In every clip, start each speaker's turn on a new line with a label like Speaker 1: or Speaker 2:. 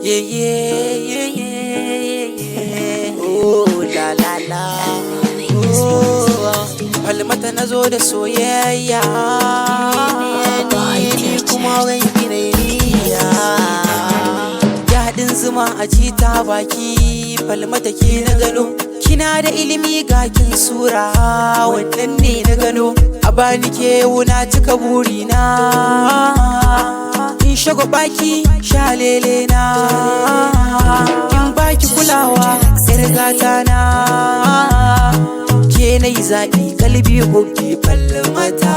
Speaker 1: Yeah, yeah, yeah, yeah, yeah. Oh, la la la. Oh, Phalmata na zo da soyayya. Ni kuma wanki na niyya. Daɗin zuma a ji ta baki. Phalmata ke na gano. Kina da ilimi ga kin sura. Wannan ne na gano. A bani ke wuna cika burina. In shago baki shalele na. In baki kulawa yar gata na. Ke nayi zaɓi kalbi hukki Phalmata.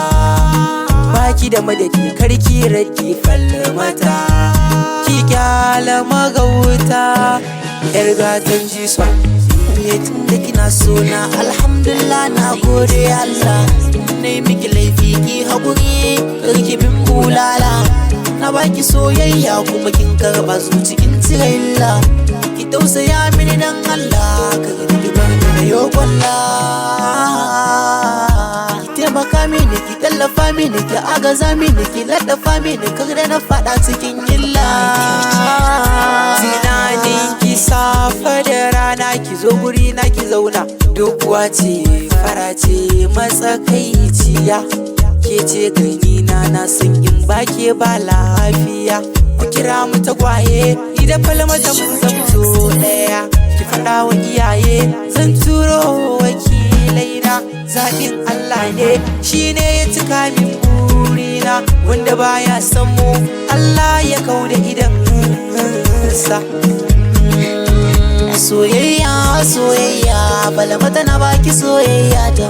Speaker 1: Baki da madadi karki raddi Phalmata. Ki kyala magauta yar gatan Gson. Tun da kina sona alhamdulillah na gode Allah. Nai miki laifi ki haƙuri karki bin bulala. Na baki soyayya kuma kin karba cikin tirella. Ki tausaya mini dan Allah kaga ki bar ni da yo kwalla. Ki taimaka mini ki tallafa mini ki agaza mini ki laddafa mini kaga na fada cikin illa. Tunanin ki safa da rana ki zo guri na ki zauna. Dokuwa ce fara ce matsakaiciya. Ke ce gani na san in ba ke ba lafiya. Ku kira mu tagwaye ni da Phalmata mun zamto daya. Ki faɗa wa iyaye zan turo wakilai na. Zaɓin Allah ne shi ne ya cika min burina. Wanda baya san mu Allah ya kauda idan sa. Soyayya soyayya Phalmata na baki soyayya ta.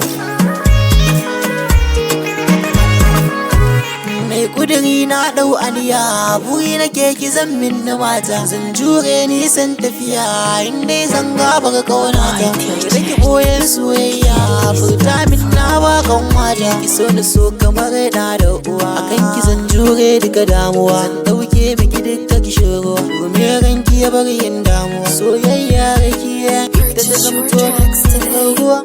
Speaker 1: Mai kudiri na dau aniya buri nake ki zan min na mata. Zan jure nisan tafiya inda zan gabar kaunata. Rike boyen soyayya furta min na ba kan wata. Ki so na so kamar na da uwa. Akan ki zan jure duka damuwa. Zan dauke miki duka kishirwa. Domin ranki ya bar yin damuwa. Soyayya rakiya ita ta zamto ruwa.